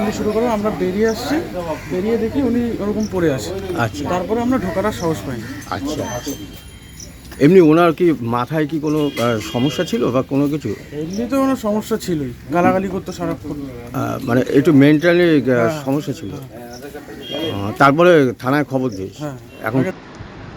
চিল্লামিল্লি শুরু করে আমরা বেরিয়ে আসছি, বেরিয়ে দেখি উনি ওরকম পড়ে আছে। আচ্ছা তারপরে আমরা ঢোকার আর সাহস পাইনি। আচ্ছা, এমনি ওনার কি মাথায় কি কোনো সমস্যা ছিল বা কোনো কিছু? এমনি তো কোনো সমস্যা ছিলই, গালাগালি করতো সারাক্ষণ। মানে একটু মেন্টালি সমস্যা ছিল। তারপরে থানায় খবর দিয়েছে। হ্যাঁ, এখন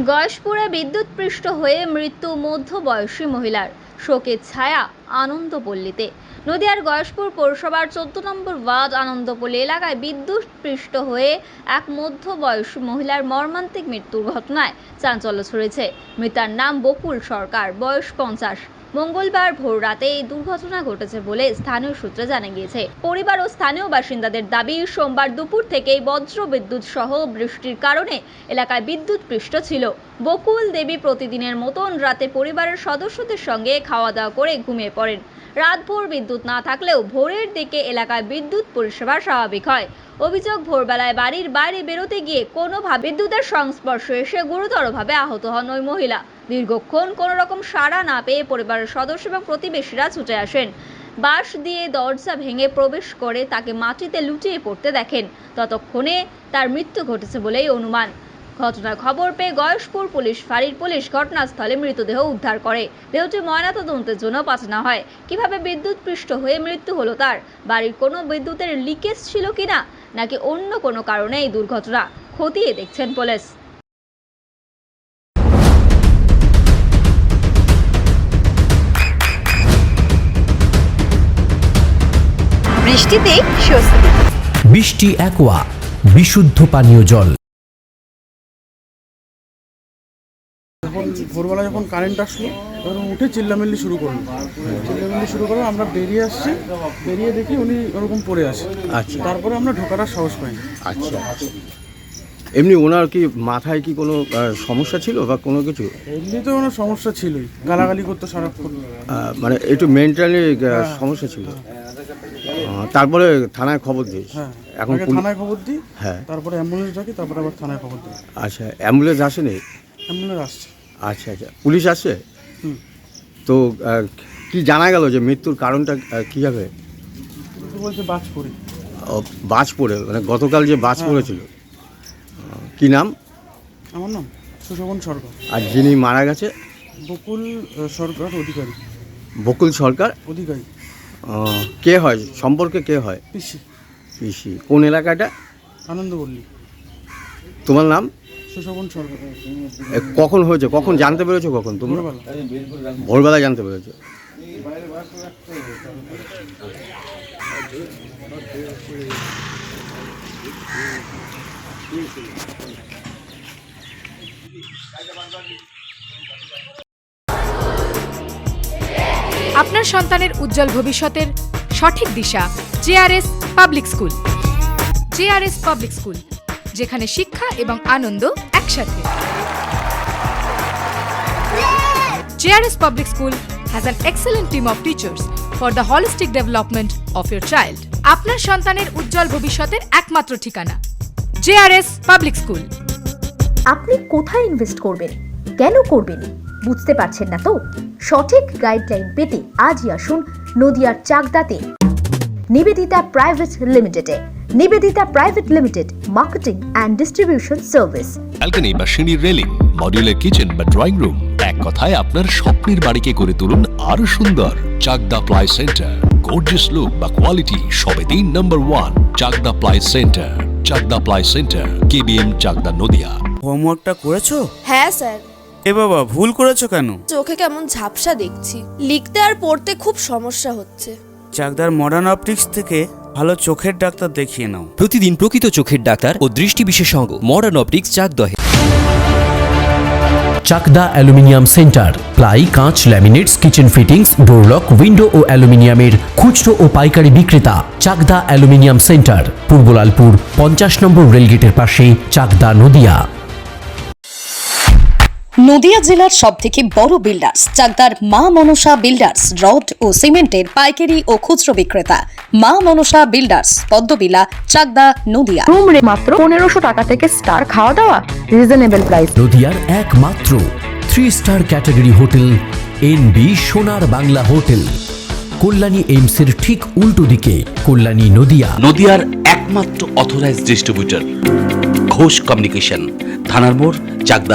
গয়েশপুরে বিদ্যুৎপৃষ্ট হয়ে মৃত্যু মধ্যবয়সী মহিলার, শোকের ছায়া আনন্দপল্লীতে। নদিয়ার গয়েশপুর পৌরসভার 14 নম্বর ওয়ার্ড আনন্দপল্লী এলাকায় বিদ্যুৎপৃষ্ট হয়ে এক মধ্যবয়সী মহিলার মর্মান্তিক মৃত্যুর ঘটনায় চাঞ্চল্য ছড়িয়েছে। মৃতার নাম বকুল সরকার, বয়স 50। মঙ্গলবার ভোর রাতে এই দুর্ঘটনা ঘটেছে বলে স্থানীয় সূত্রে জানা গিয়েছে। পরিবার ও স্থানীয় বাসিন্দাদের দাবি, সোমবার দুপুর থেকেই বজ্র বিদ্যুৎ সহ বৃষ্টির কারণে এলাকায় বিদ্যুৎপৃষ্ট ছিল। বকুল দেবী প্রতিদিনের মতন রাতে পরিবারের সদস্যদের সঙ্গে খাওয়া দাওয়া করে ঘুমিয়ে পড়েন। রাতভর বিদ্যুৎ না থাকলেও ভোরের দিকে এলাকায় বিদ্যুৎ পরিষেবা স্বাভাবিক হয়। অভিযোগ, ভোরবেলায় বাড়ির বাইরে বেরোতে গিয়ে কোনোভাবে বিদ্যুতের সংস্পর্শে এসে গুরুতরভাবে আহত হন ওই মহিলা। দীর্ঘক্ষণ কোনো রকম সাড়া না পেয়ে পরিবারের সদস্য এবং প্রতিবেশীরা ছুটে আসেন। বাঁশ দিয়ে দরজা ভেঙে প্রবেশ করে তাকে মাটিতে লুটিয়ে পড়তে দেখেন। ততক্ষণে তার মৃত্যু ঘটেছে বলেই অনুমান। ঘটনার খবর পেয়ে গয়েশপুর পুলিশ ফাঁড়ির পুলিশ ঘটনাস্থলে মৃতদেহ উদ্ধার করে। দেহটি ময়নাতদন্তের জন্য পাঠানো হয়। কিভাবে বিদ্যুৎপৃষ্ট হয়ে মৃত্যু হলো তার, বাড়ির কোনো বিদ্যুতের লিকেজ ছিল কিনা, নাকি অন্য কোনো কারণে এই দুর্ঘটনা, খতিয়ে দেখছেন পুলিশ। বৃষ্টিতে স্বস্তি। বৃষ্টি অ্যাকোয়া, বিশুদ্ধ পানীয় জল। ভোরবেলা যখন কারেন্ট আসলো তখন উঠে চিল্লামিল্লি শুরু করলো। আমরা বেরিয়ে আসছি, বেরিয়ে দেখি উনি ওরকম পড়ে আছে। আচ্ছা, তারপরে আমরা ঢোকার আর সাহস পাইনি। আচ্ছা, এমনি ওনার কি মাথায় কি কোনো সমস্যা ছিল বা কোনো কিছু? এমনি তো কোনো সমস্যা ছিলই, গালাগালি করতো সারাক্ষণ। মানে একটু মেন্টালি সমস্যা ছিল। তারপরে থানায় খবর দিয়েছে। হ্যাঁ, এখন আগে থানায় খবর দিই, হ্যাঁ, তারপরে অ্যাম্বুলেন্স ডাকি, তারপরে আবার থানায় খবর দিই। আচ্ছা, অ্যাম্বুলেন্স আসেনি? অ্যাম্বুলেন্স আসছে। আচ্ছা আচ্ছা, পুলিশ আসছে? হুম। তো কি জানা গেল যে মৃত্যুর কারণটা কী হবে? বলছে বাজ পড়ি। বাজ পড়ে, মানে গতকাল যে বাজ পড়েছিল, কি নাম? আমার নাম সুশোভন সরকার। আর যিনি মারা গেছে? বকুল সরকার অধিকারী। বকুল সরকার অধিকারী। কে হয়, সম্পর্কে কে হয়? পিসি। পিসি। কোন এলাকাটা? আনন্দপল্লী। তোমার নাম? সুশোভন সরকার। কখন হয়েছে, কখন জানতে পেরেছো, কখন তোমরা? ভোরবেলা জানতে পেরেছো? আপনার সন্তানের উজ্জ্বল ভবিষ্যতের সঠিক দিশা JRS public school. JRS public school, যেখানে শিক্ষা এবং আনন্দ একসাথে। JRS public school has an excellent team of teachers for the holistic development of your child. আপনার সন্তানের উজ্জ্বল ভবিষ্যতের একমাত্র ঠিকানা জেআরএস পাবলিক স্কুল। আপনি কোথায় ইনভেস্ট করবেন, কেন করবেন, বুঝতে পারছেন না তো? সঠিক গাইডলাইন পেতে আজই আসুন নদিয়ার চাকদাতে নিবেদিতা প্রাইভেট লিমিটেডে। Nivedita private limited, marketing and distribution service. Balcony বা সিঁড়ির রেলিং, মডিউলার কিচেন বা ড্রয়িং রুম, এক কথায় আপনার স্বপ্নের বাড়িকে করে তুলুন আরো সুন্দর। Chakdah ply centre, gorgeous look বা কোয়ালিটি সবে 3 নম্বর 1 Chakdah ply centre. Chakdah ply centre, KBM, Chakdah, Nadia. হোমওয়ার্কটা করেছো? হ্যাঁ স্যার। এ বাবা, ভুল করেছো কেন? চোখে কেমন ঝাপসা দেখছি, লিখতে আর পড়তে খুব সমস্যা হচ্ছে। চাকদার মডার্ন অপটিক্স থেকে ভালো চোখের ডাক্তার দেখিয়ে নাও। প্রতিদিন প্রকৃত চোখের ডাক্তার ও দৃষ্টি বিশেষজ্ঞ মডার্ন অপটিক্স চাকদহে। চাকদা অ্যালুমিনিয়াম সেন্টার, প্লাই, কাঁচ, laminates, kitchen fittings, door lock, window ও অ্যালুমিনিয়ামের খুচরো ও পাইকারি বিক্রেতা। চাকদা অ্যালুমিনিয়াম সেন্টার, পূর্বলালপুর 50 নম্বর রেলগেটের পাশে, চাকদা, নদিয়া। নদিয়া জেলার সবথেকে বড় বিল্ডার্স চাকদার মা মনসা বিল্ডার্স, রড ও সিমেন্টের পাইকারি ও খুচরো বিক্রেতা। মা মনসা বিল্ডার্স, পদ্মবিলা, চাকদা, নদিয়া। রুম রে মাত্র 1500 টাকা থেকে স্টার, খাওয়া দাওয়া রিজনেবল প্রাইস। নদিয়ার একমাত্র 3 স্টার ক্যাটাগরি হোটেল এনবি সোনার বাংলা হোটেল, কল্যাণী এইমসের ঠিক উল্টো দিকে, কল্যাণী, নদিয়া। নদিয়ার একমাত্র অথরাইজড ডিস্ট্রিবিউটর ঘোষ কমিউনিকেশন, থানার মোড়, চাকদা।